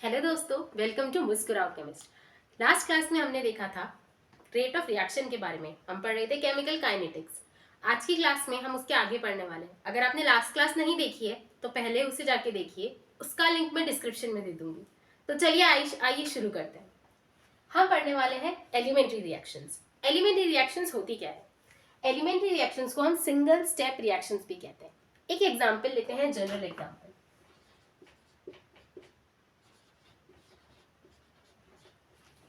Hello दोस्तों, welcome to मुस्कुराओ chemist. Last class में हमने देखा था रेट ऑफ रिएक्शन के बारे में। हम पढ़ रहे थे केमिकल काइनेटिक्स। आज की क्लास में हम उसके आगे पढ़ने वाले हैं। अगर आपने लास्ट क्लास नहीं देखी है तो पहले उसे जाके देखिए, उसका लिंक मैं डिस्क्रिप्शन में दे दूंगी। तो चलिए आइए शुरू करते हैं। हम पढ़ने वाले हैं एलिमेंट्री रिएक्शंस। एलिमेंट्री रिएक्शंस होती क्या है? एलिमेंट्री रिएक्शंस को हम सिंगल स्टेप रिएक्शंस भी कहते हैं। एक एग्जाम्पल लेते हैं, जनरल एग्जाम्पल।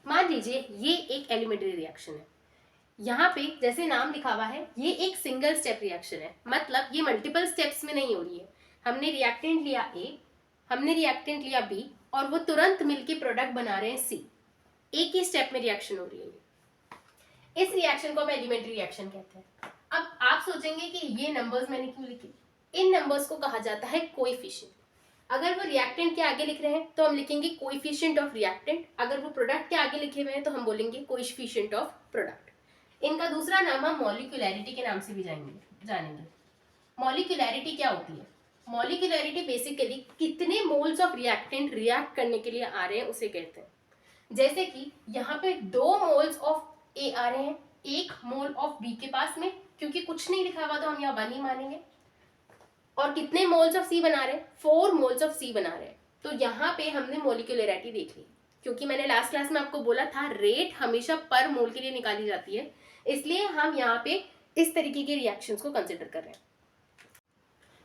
मान लीजिए ये एक एलिमेंट्री रिएक्शन है। यहाँ पे जैसे नाम लिखा हुआ है, ये एक सिंगल स्टेप रिएक्शन है, मतलब ये मल्टीपल स्टेप्स में नहीं हो रही है। हमने रिएक्टेंट लिया ए, हमने रिएक्टेंट लिया बी, और वो तुरंत मिलके प्रोडक्ट बना रहे हैं सी। एक ही स्टेप में रिएक्शन हो रही है। इस रिएक्शन को हम एलिमेंट्री रिएक्शन कहते हैं। अब आप सोचेंगे कि ये नंबर्स मैंने क्यों लिखे? इन नंबर्स को कहा जाता है कोएफिशिएंट। अगर वो रिएक्टेंट के आगे लिख रहे हैं तो हम लिखेंगे कोएफिशिएंट ऑफ रिएक्टेंट। अगर वो प्रोडक्ट के आगे लिखे हुए हैं तो हम बोलेंगे कोएफिशिएंट ऑफ प्रोडक्ट। इनका दूसरा नाम हम मॉलिक्यूलैरिटी के नाम से भी जानेंगे। मॉलिक्यूलैरिटी क्या होती है? मॉलिक्यूलैरिटी बेसिकली कितने मोल्स ऑफ रिएक्टेंट रिएक्ट करने के लिए आ रहे हैं उसे कहते हैं। जैसे कि यहाँ पे 2 मोल्स ऑफ ए आ रहे हैं, 1 मोल ऑफ बी के पास में, क्योंकि कुछ नहीं लिखा हुआ तो हम यहाँ 1 ही मानेंगे। और कितने मोल्स ऑफ सी बना रहे हैं? 4 मोल्स ऑफ सी बना रहे हैं। तो यहाँ पे हमने मोलिकुलरिटी देख ली, क्योंकि मैंने लास्ट क्लास में आपको बोला था रेट हमेशा पर मोल के लिए निकाली जाती है, इसलिए हम यहाँ पे इस तरीके के रिएक्शंस को कंसिडर कर रहे हैं।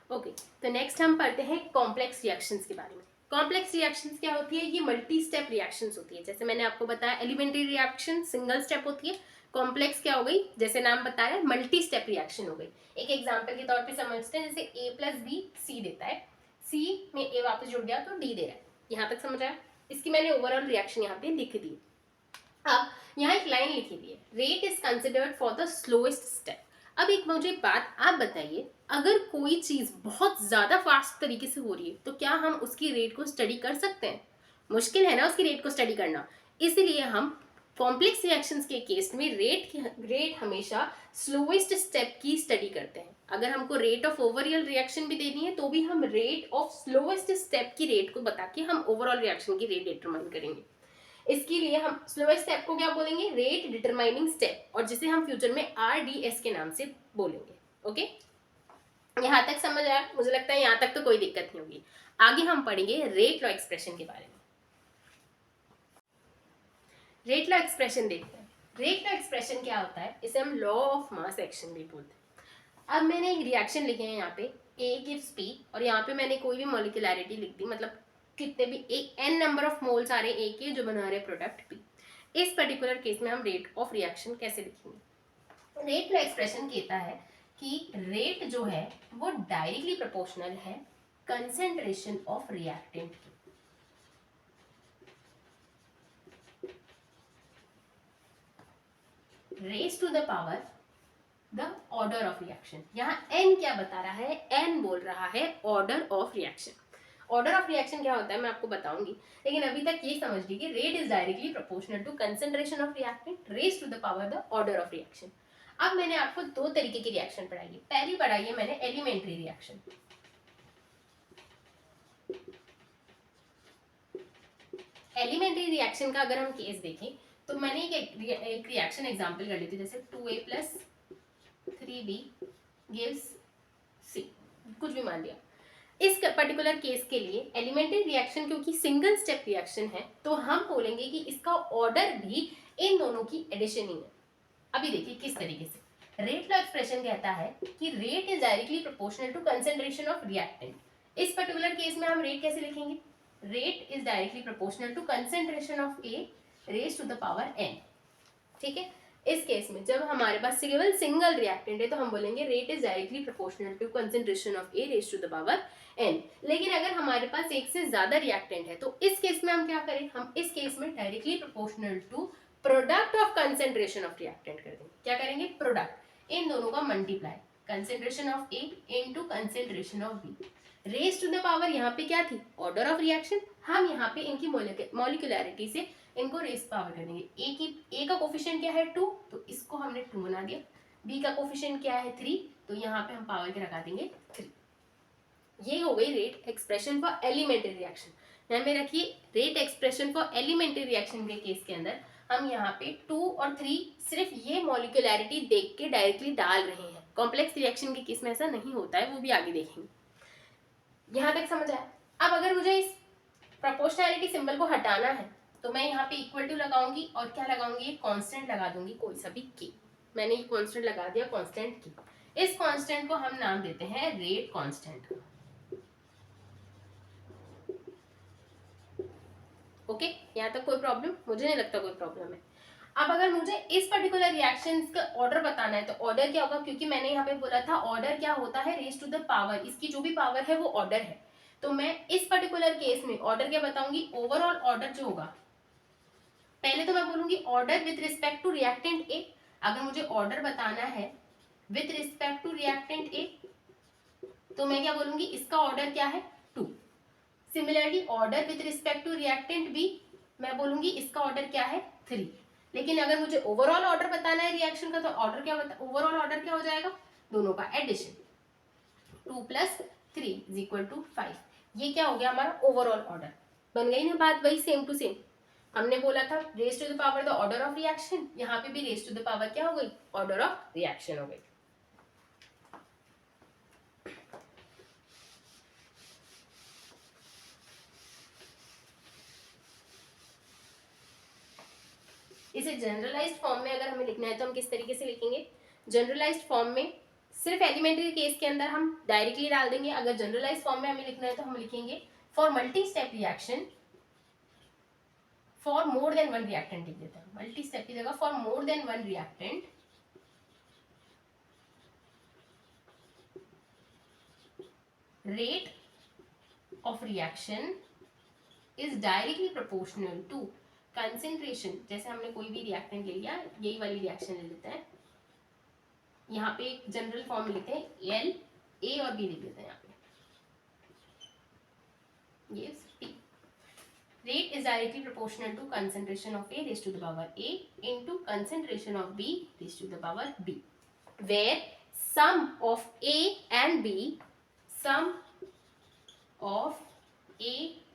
ओके, तो नेक्स्ट हम पढ़ते हैं कॉम्प्लेक्स रिएक्शंस के बारे में। कॉम्प्लेक्स रिएक्शंस क्या होती है? ये मल्टी स्टेप रिएक्शंस होती है। जैसे मैंने आपको बताया एलिमेंट्री रिएक्शन सिंगल स्टेप होती है, कॉम्प्लेक्स क्या हो गई? जैसे नाम बताया, मल्टी स्टेप रिएक्शन हो गई। एक एग्जांपल के तौर पे समझते हैं, जैसे a प्लस बी सी देता है, c में a वापस जुड़ गया तो d दे रहा है। यहाँ तक समझ आया? इसकी मैंने ओवरऑल रिएक्शन यहाँ पे लिख दी। अब यहाँ एक लाइन लिखी हुई है, rate is considered for the slowest step. अब एक मुझे बात आप बताइए, अगर कोई चीज बहुत ज्यादा फास्ट तरीके से हो रही है तो क्या हम उसकी रेट को स्टडी कर सकते हैं? मुश्किल है ना उसकी रेट को स्टडी करना। इसलिए हम कॉम्प्लेक्स रिएक्शंस के केस में रेट हमेशा स्लोएस्ट स्टेप की स्टडी करते हैं। अगर हमको रेट ऑफ ओवरऑल रिएक्शन भी देनी है तो भी हम रेट ऑफ स्लोएस्ट स्टेप की रेट को बता के हम ओवरऑल रिएक्शन की रेट डिटरमाइन करेंगे। इसके लिए हम स्लोएस्ट स्टेप को क्या बोलेंगे? रेट डिटरमाइनिंग स्टेप, और जिसे हम फ्यूचर में RDS के नाम से बोलेंगे। ओके, यहाँ तक समझ आया? मुझे लगता है यहाँ तक तो कोई दिक्कत नहीं होगी। आगे हम पढ़ेंगे रेट लॉ एक्सप्रेशन के बारे में। रेट लॉ एक्सप्रेशन देखते हैं। रेट लॉ एक्सप्रेशन क्या होता है? इसे हम लॉ ऑफ मास एक्शन भी बोलते हैं। अब मैंने एक रिएक्शन लिखे हैं यहाँ पे, A gives P, और यहाँ पे मैंने कोई भी मॉलिक्यूलरिटी लिख दी, मतलब कितने भी एक n नंबर ऑफ मोल्स आ रहे हैं A के जो बना रहे प्रोडक्ट P। इस पर्टिकुलर केस में हम रेट ऑफ रिएक्शन कैसे लिखेंगे? रेट लॉ एक्सप्रेशन कहता है कि रेट जो है वो डायरेक्टली प्रोपोर्शनल है कंसेंट्रेशन ऑफ रिएक्टेंट की। Raise to the power the order of reaction. यहाँ n क्या बता रहा है? n बोल रहा है order of reaction. Order of reaction क्या होता है मैं आपको बताऊंगी, लेकिन अभी तक ये समझ लीजिए rate is directly proportional to concentration of reactant raise to the power the order of reaction. अब मैंने आपको 2 तरीके की रिएक्शन पढ़ाई है। पहली पढ़ाई है मैंने एलिमेंट्री रिएक्शन। एलिमेंट्री रिएक्शन का अगर हम केस देखें तो मैंने एक रिएक्शन एग्जांपल कर ली थी, जैसे 2a plus 3b gives c, कुछ भी मान लिया। इस पर्टिकुलर केस के लिए एलिमेंट्री रिएक्शन क्योंकि सिंगल स्टेप रिएक्शन है तो हम बोलेंगे कि इसका ऑर्डर भी इन दोनों की एडिशन ही है। अभी देखिए किस तरीके से रेट लॉ एक्सप्रेशन कहता है कि rate is directly proportional to concentration of reactant. इस पर्टिकुलर केस में हम रेट कैसे लिखेंगे? Rate is directly proportional to concentration of A raise to the power n। ठीक है, इस केस में जब हमारे पास केवल सिंगल रिएक्टेंट है तो हम बोलेंगे rate is directly proportional to concentration of A raise to the power n। लेकिन अगर हमारे पास एक से ज्यादा रिएक्टेंट है तो इस केस में हम क्या करें? हम इस केस में directly proportional to product of concentration of reactant कर देंगे। क्या करेंगे? प्रोडक्ट, इन दोनों का multiply, concentration of A into concentration of B raise to the power, यहाँ पे क्या थी? Order of reaction. हम यहाँ पे इनकी मॉलिक्यूलरिटी से इनको रेज पावर कर देंगे। ए का कोफिशिएंट क्या है? 2, तो इसको हमने 2 बना दिया। बी का कोफिशिएंट क्या है? 3, तो यहाँ पे हम पावर के लगा देंगे 3। ये हो गई rate expression for elementary reaction. ध्यान में रखिए rate expression for elementary reaction के केस के अंदर हम यहाँ पे 2 और 3 सिर्फ ये मॉलिक्यूलैरिटी देख के डायरेक्टली डाल रहे हैं। कॉम्प्लेक्स रिएक्शन के केस में ऐसा नहीं होता है, वो भी आगे देखेंगे। यहाँ तक समझ आया? अब अगर मुझे इस प्रोपोर्शनैलिटी सिंबल को हटाना है तो मैं यहाँ पे इक्वल टू लगाऊंगी और क्या लगाऊंगी, कांस्टेंट लगा दूंगी, कोई सा भी के। मैंने ये कांस्टेंट लगा दिया, कांस्टेंट के। इस कांस्टेंट को हम नाम देते हैं रेट कांस्टेंट। ओके, यहाँ तक कोई प्रॉब्लम? मुझे नहीं लगता कोई प्रॉब्लम है। अब अगर मुझे इस पर्टिकुलर रिएक्शंस का ऑर्डर बताना है तो ऑर्डर क्या होगा, क्योंकि मैंने यहाँ पे बोला था ऑर्डर क्या होता है, रेज टू द पावर, इसकी जो भी पावर है वो ऑर्डर है। तो मैं इस पर्टिकुलर केस में ऑर्डर क्या बताऊंगी, ओवरऑल ऑर्डर जो होगा, पहले तो मैं बोलूंगी order with respect to reactant A. अगर मुझे ऑर्डर बताना है with respect to reactant A तो मैं क्या बोलूंगी, इसका ऑर्डर क्या है, 2। Similarly order with respect to reactant B, मैं बोलूंगी इसका ऑर्डर क्या है, 3। लेकिन अगर मुझे ओवरऑल ऑर्डर बताना है रिएक्शन का तो ऑर्डर क्या ओवरऑल ऑर्डर क्या हो जाएगा, दोनों का एडिशन, 2 + 3 = 5। ये क्या हो गया हमारा ओवरऑल ऑर्डर। बन गई ना बात, वही सेम टू सेम। हमने बोला था raise to the power the order of reaction, यहाँ पे भी रेज टू द पावर क्या हो गई, ऑर्डर ऑफ रिएक्शन हो गई। इसे जनरलाइज्ड फॉर्म में अगर हमें लिखना है तो हम किस तरीके से लिखेंगे, जनरलाइज्ड फॉर्म में सिर्फ एलिमेंट्री केस के अंदर हम डायरेक्टली डाल देंगे। अगर जनरलाइज्ड फॉर्म में हमें लिखना है तो हम लिखेंगे for multi step reaction for more than one reactant लिख देते हैं। मल्टी स्टेप की जगह for more than one reactant rate of reaction is directly proportional to concentration। जैसे हमने कोई भी रिएक्टेंट ले लिया, यही वाली रिएक्शन ले लेते हैं, यहाँ पे एक जनरल फॉर्म में लेते हैं एल, ए और बी लिख देते हैं यहाँ पे, ये P. Rate is directly proportional to concentration of A raise to the power A into concentration of B raise to the power B, where sum of A and B, sum of A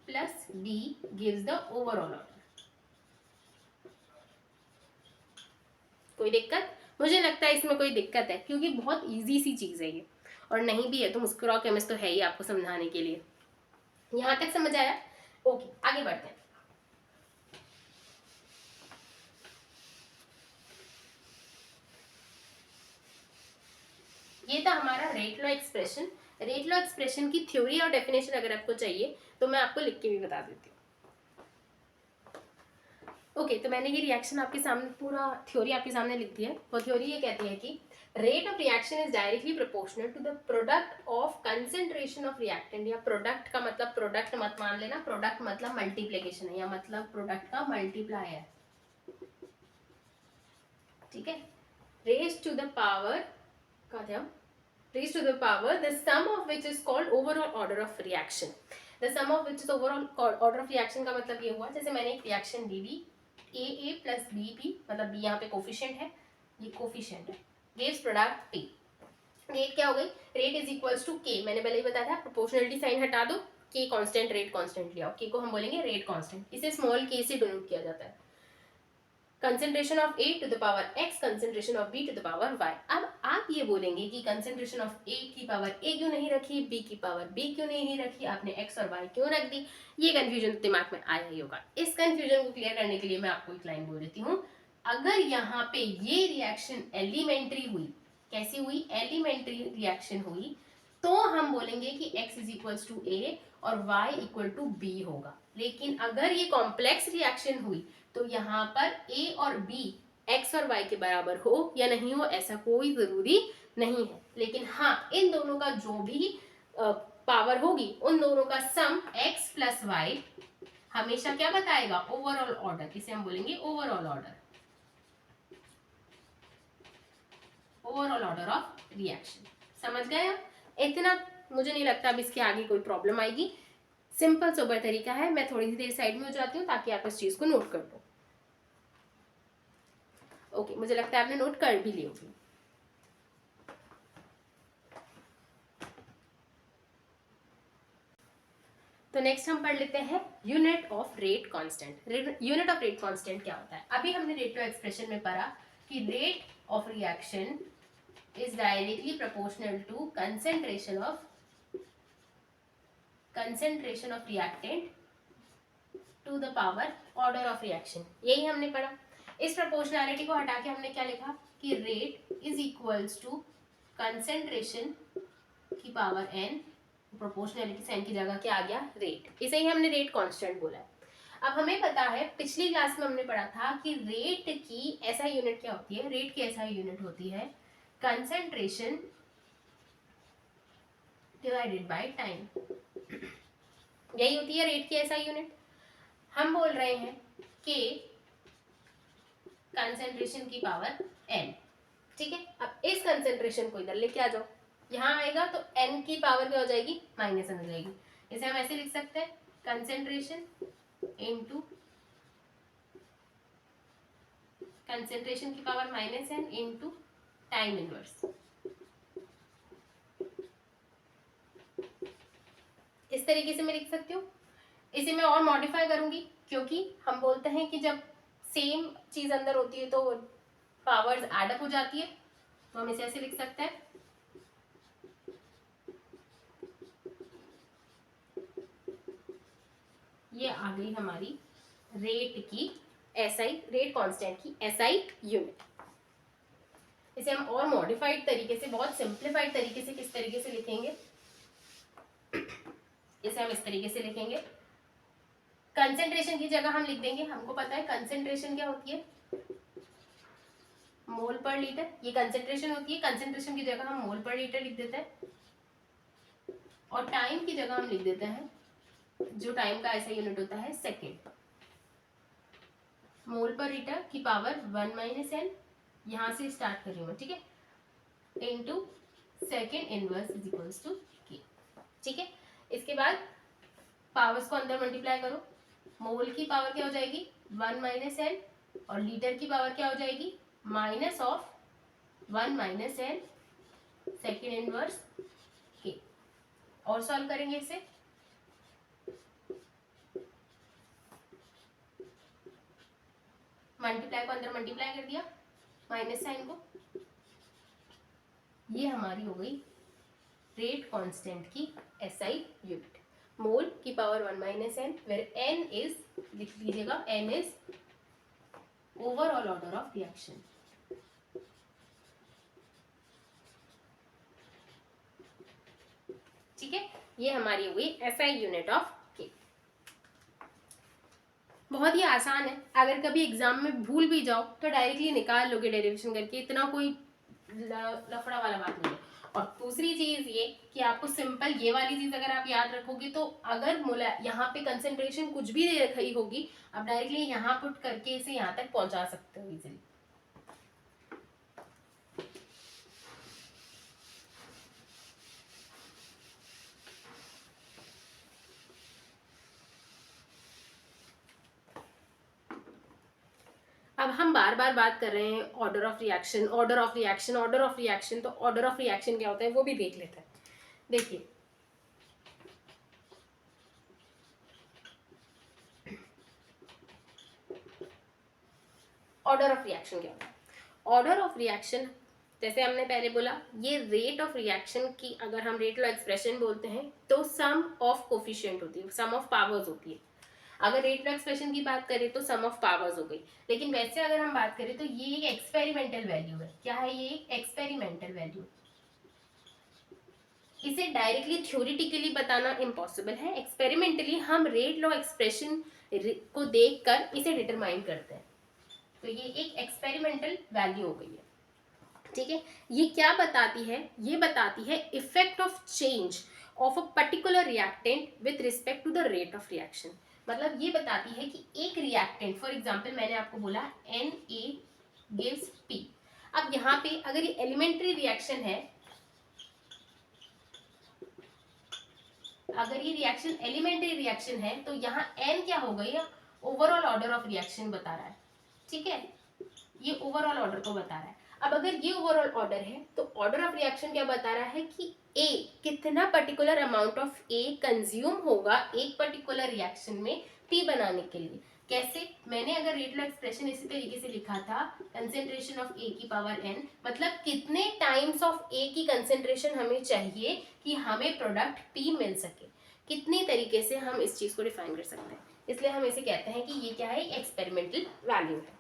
plus B gives the overall order। कोई दिक्कत? मुझे लगता है इसमें कोई दिक्कत है क्योंकि बहुत इजी सी चीज है ये, और नहीं भी है तो मुस्कुराओ केमिस्ट तो है ही आपको समझाने के लिए। यहां तक समझ आया? ओके, आगे बढ़ते हैं। ये था हमारा rate law expression. Rate law expression की थ्योरी और डेफिनेशन अगर आपको चाहिए तो मैं आपको लिख के भी बता देती हूँ। ओके, तो मैंने ये रिएक्शन आपके सामने, पूरा थ्योरी आपके सामने लिख दिया है। वो थ्योरी ये कहती है कि rate of reaction is directly proportional to the product of concentration of reactant. या प्रोडक्ट का मतलब प्रोडक्ट मत मान लेना, प्रोडक्ट मतलब मल्टीप्लीकेशन है, या मतलब प्रोडक्ट का मल्टीप्लायर, ठीक है। रेज टू द पावर का क्या, raised to the power the sum of which is called overall order of reaction। the sum of which is overall order of reaction का मतलब ये हुआ, जैसे मैंने एक रिएक्शन ली भी A plus B, मतलब B यहाँ पे कोफिशिएंट है, ये कोफिशिएंट है, gives product P। रेट क्या हो गई, रेट इज इक्वल्स टू के। मैंने पहले ही बताया था प्रोपोर्शनलिटी साइन हटा दो, के कांस्टेंट, रेट कांस्टेंट लिया, के को हम बोलेंगे रेट कांस्टेंट। इसे स्मॉल के से डिनोट किया जाता है। Concentration of A to the power x, concentration of B to the power y. अब आप ये बोलेंगे कि कंसेंट्रेशन ऑफ ए की पावर ए क्यों नहीं रखी, बी की पावर बी क्यों नहीं रखी, आपने एक्स और वाई क्यों रख दी। ये कंफ्यूजन तो दिमाग में आया ही होगा। इस कंफ्यूजन को क्लियर करने के लिए मैं आपको एक लाइन बोल देती हूँ। अगर यहाँ पे ये रिएक्शन एलिमेंट्री हुई, कैसी हुई, एलिमेंट्री रिएक्शन हुई, तो हम बोलेंगे कि x इज इक्वल्स टू ए और y इक्वल टू बी होगा। लेकिन अगर ये कॉम्प्लेक्स रिएक्शन हुई तो यहाँ पर a और b x और y के बराबर हो या नहीं हो ऐसा कोई जरूरी नहीं है। लेकिन हाँ, इन दोनों का जो भी पावर होगी उन दोनों का सम x प्लस वाई हमेशा क्या बताएगा, ओवरऑल ऑर्डर। इसे हम बोलेंगे overall order, overall order of reaction. समझ गए? इतना मुझे नहीं लगता अब इसके आगे कोई प्रॉब्लम आएगी। सिंपल सोबर तरीका है। मैं थोड़ी सी देर साइड में हो जाती हूँ ताकि आप इस चीज को नोट कर लो। ओके, मुझे लगता है आपने नोट कर भी ली होगी। तो तो नेक्स्ट हम पढ़ लेते हैं unit of rate constant. Unit of rate constant क्या होता है? अभी हमने रेट एक्सप्रेशन में पढ़ा कि rate of reaction is directly proportional to concentration of reactant to the power order of reaction. यही हमने पढ़ा। इस प्रोपोर्शनैलिटी को हटा के हमने क्या लिखा कि rate is equals to concentration की पावर n, प्रोपोर्शनैलिटी साइन की जगह क्या आ गया? रेट। इसे ही हमने रेट कांस्टेंट बोला है। अब हमें पता है, पिछली क्लास में हमने पढ़ा था कि रेट की SI यूनिट क्या होती है? रेट की SI यूनिट होती है कंसेंट्रेशन डिवाइडेड बाय टाइम। यही होती है रेट की SI यूनिट। हम बोल रहे हैं कि कंसेंट्रेशन की पावर n, ठीक है। अब इस कंसेंट्रेशन को इधर लेके आ जाओ, यहाँ आएगा तो n की पावर क्या हो जाएगी? -n हो जाएगी। इसे हम ऐसे लिख सकते हैं कंसेंट्रेशन इनटू कंसेंट्रेशन की power -n into time inverse. इस तरीके से मैं लिख सकती हूँ। इसे मैं और मॉडिफाई करूंगी, क्योंकि हम बोलते हैं कि जब सेम चीज अंदर होती है तो पावर्स एड अप हो जाती है, तो हम इसे ऐसे लिख सकते हैं ये आ गई हमारी रेट कांस्टेंट की SI यूनिट। इसे हम और मॉडिफाइड तरीके से, बहुत सिंप्लीफाइड तरीके से किस तरीके से लिखेंगे? इसे हम इस तरीके से लिखेंगे, कंसेंट्रेशन की जगह हम लिख देंगे, हमको पता है कंसेंट्रेशन क्या होती है? मोल पर लीटर। ये कंसेंट्रेशन होती है, कंसेंट्रेशन की जगह हम मोल पर लीटर लिख देते हैं, और टाइम की जगह हम लिख देते हैं, जो टाइम का ऐसा यूनिट होता है, सेकेंड। मोल पर लीटर की पावर 1 - n, यहां से स्टार्ट कर रही हूँ, ठीक है, into second inverse is equals to K, ठीक है। इसके बाद पावर्स को अंदर मल्टीप्लाई करो, मोल की पावर क्या हो जाएगी? 1 - n, और लीटर की पावर क्या हो जाएगी? Minus of 1 - n second inverse के। और सॉल्व करेंगे इसे, मल्टीप्लाई को अंदर मल्टीप्लाई कर दिया, माइनस साइन को। ये हमारी हो गई रेट कांस्टेंट की SI यूनिट, मोल की power 1 - n, where n is, लिख लीजिएगा, n is overall order of reaction. ठीक है, ये हमारी हो गई SI यूनिट ऑफ K। बहुत ही आसान है, अगर कभी एग्जाम में भूल भी जाओ तो डायरेक्टली निकाल लोगे डेरिवेशन करके, इतना कोई लफड़ा वाला बात नहीं है। और दूसरी चीज ये कि आपको सिंपल ये वाली चीज अगर आप याद रखोगे तो अगर यहाँ पे कंसेंट्रेशन कुछ भी दे रखी होगी, आप डायरेक्टली यहाँ पुट करके इसे यहाँ तक पहुंचा सकते हो इजीली। अब हम बार बार बात कर रहे हैं order of reaction, order of reaction, order of reaction, तो ऑर्डर ऑफ रिएक्शन क्या होता है वो भी देख लेते हैं। देखिए, ऑर्डर ऑफ रिएक्शन क्या होता है? ऑर्डर ऑफ रिएक्शन, जैसे हमने पहले बोला, ये रेट ऑफ रिएक्शन की अगर हम रेट लॉ एक्सप्रेशन बोलते हैं तो सम ऑफ कोफिशिएंट होती है, सम ऑफ पावर्स होती है। अगर रेट लॉ एक्सप्रेशन की बात करें तो सम ऑफ पावर्स हो गई, लेकिन वैसे अगर हम बात करें तो ये एक एक्सपेरिमेंटल वैल्यू है। क्या है ये? एक एक्सपेरिमेंटल वैल्यू। इसे डायरेक्टली थ्योरेटिकली बताना इम्पॉसिबल है, एक्सपेरिमेंटली हम रेट लॉ एक्सप्रेशन को देखकर इसे डिटरमाइन करते हैं। तो ये एक एक्सपेरिमेंटल वैल्यू हो गई है, ठीक है। ये क्या बताती है? ये बताती है effect of change of a particular reactant with respect to the rate of reaction. मतलब ये बताती है कि एक रिएक्टेंट, फॉर एग्जांपल मैंने आपको बोला Na गिव्स P। अब यहाँ पे अगर ये एलिमेंट्री रिएक्शन है, अगर ये रिएक्शन एलिमेंट्री रिएक्शन है तो यहाँ N क्या हो गई? ओवरऑल ऑर्डर ऑफ रिएक्शन बता रहा है, ठीक है, ये ओवरऑल ऑर्डर को बता रहा है। अब अगर ये ओवरऑल ऑर्डर है तो ऑर्डर ऑफ रिएक्शन क्या बता रहा है कि ए कितना particular amount of A consume होगा एक पर्टिकुलर रिएक्शन में पी बनाने के लिए। कैसे? मैंने अगर रेट लॉ एक्सप्रेशन इसी तरीके से लिखा था, कंसेंट्रेशन ऑफ ए की पावर एन, मतलब कितने टाइम्स ऑफ ए की कंसेंट्रेशन हमें चाहिए कि हमें प्रोडक्ट पी मिल सके। कितने तरीके से हम इस चीज को डिफाइन कर सकते हैं, इसलिए हम इसे कहते हैं कि ये क्या है, एक्सपेरिमेंटल वैल्यू है।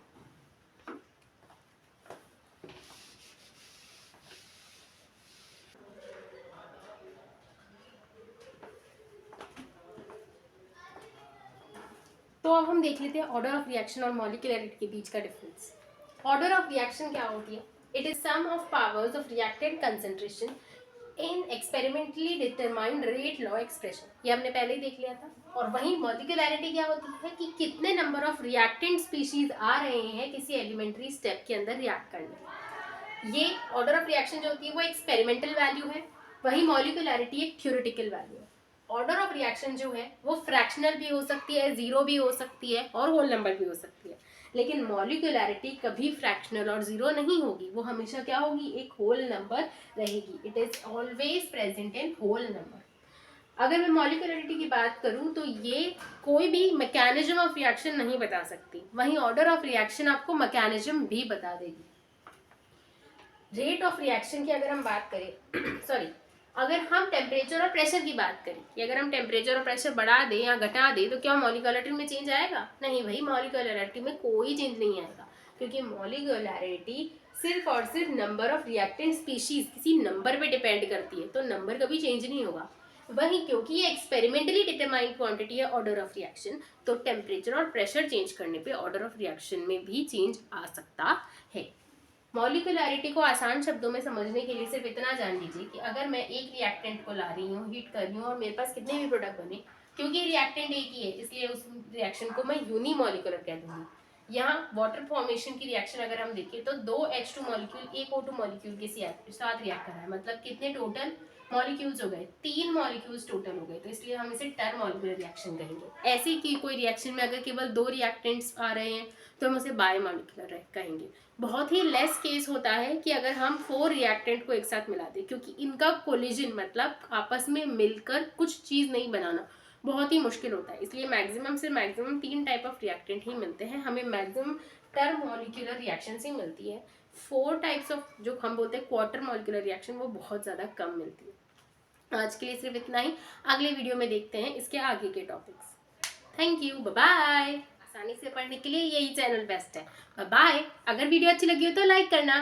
तो अब हम देख लेते हैं ऑर्डर ऑफ रिएक्शन और मॉलिक्यूलरिटी के बीच का डिफरेंस। ऑर्डर ऑफ रिएक्शन क्या होती है? It is sum of powers of reactant concentration in experimentally determined rate law expression, ये हमने पहले ही देख लिया था। और वहीं मॉलिक्यूलरिटी क्या होती है कि कितने नंबर ऑफ रिएक्टेंट स्पीशीज आ रहे हैं किसी एलिमेंट्री स्टेप के अंदर रिएक्ट करने। ये ऑर्डर ऑफ रिएक्शन जो होती है वो एक्सपेरिमेंटल वैल्यू है, वही मॉलिक्यूलरिटी एक थ्योरेटिकल वैल्यू है। ऑर्डर ऑफ रिएक्शन जो है वो फ्रैक्शनल भी हो सकती है, जीरो भी हो सकती है और होल नंबर भी हो सकती है, लेकिन मॉलिक्यूलरिटी कभी फ्रैक्शनल और जीरो नहीं होगी, वो हमेशा क्या होगी, एक होल नंबर रहेगी। It is always present in whole number. अगर मैं मॉलिक्यूलरिटी की बात करूं तो ये कोई भी मैकेनिज्म ऑफ रिएक्शन नहीं बता सकती, वहीं ऑर्डर ऑफ रिएक्शन आपको मैकेनिज्म भी बता देगी। रेट ऑफ रिएक्शन की अगर हम बात करें सॉरी अगर हम टेम्परेचर और प्रेशर की बात करें कि अगर हम टेम्परेचर और प्रेशर बढ़ा दें या घटा दें तो क्या मॉलिक्यूलरिटी में चेंज आएगा? नहीं भाई, मॉलिक्यूलरिटी में कोई चेंज नहीं आएगा, क्योंकि मॉलिक्यूलरिटी सिर्फ और सिर्फ नंबर ऑफ रिएक्टेंट स्पीशीज किसी नंबर पे डिपेंड करती है, तो नंबर कभी चेंज नहीं होगा। वही क्योंकि ये एक्सपेरिमेंटली डिटरमाइंड क्वांटिटी है ऑर्डर ऑफ रिएक्शन, तो टेम्परेचर और प्रेशर चेंज करने पे ऑर्डर ऑफ रिएक्शन में भी चेंज आ सकता है। मॉलिक्यूलरिटी को आसान शब्दों में समझने के लिए सिर्फ इतना जान लीजिए कि अगर मैं एक रिएक्टेंट को ला रही हूँ, हीट कर रही हूँ और मेरे पास कितने भी प्रोडक्ट बने, क्योंकि रिएक्टेंट एक ही है इसलिए उस रिएक्शन को मैं यूनिमॉलिक्यूलर कह दूंगी। यहाँ वाटर फॉर्मेशन की रिएक्शन अगर हम देखें तो दो H2 मॉलिक्यूल एक O2 मॉलिक्यूल के साथ रिएक्ट कर रहा है, मतलब कितने टोटल मॉलिक्यूल्स हो गए, 3 मॉलिक्यूल्स टोटल हो गए, तो इसलिए हम इसे टर मॉलिक्यूलर रिएक्शन कहेंगे। ऐसी की कोई रिएक्शन में अगर केवल 2 रिएक्टेंट्स आ रहे हैं तो हम उसे बाय मॉलिक्यूलर कहेंगे। बहुत ही लेस केस होता है कि अगर हम 4 रिएक्टेंट को एक साथ मिला दें, क्योंकि इनका कोलिजन मतलब आपस में मिलकर कुछ चीज़ नहीं बनाना बहुत ही मुश्किल होता है, इसलिए मैक्सिमम से मैक्सिमम 3 टाइप ऑफ रिएक्टेंट ही मिलते हैं, हमें मैक्सिमम टर मॉलिक्यूलर रिएक्शन से मिलती है। 4 टाइप्स ऑफ जो हम बोलते हैं क्वार्टर मॉलिक्यूलर रिएक्शन वो बहुत ज़्यादा कम मिलती है। आज के लिए सिर्फ इतना ही, अगले वीडियो में देखते हैं इसके आगे के topics. Thank you, bye bye. आसानी से पढ़ने के लिए यही चैनल बेस्ट है। Bye bye. अगर वीडियो अच्छी लगी हो तो लाइक करना।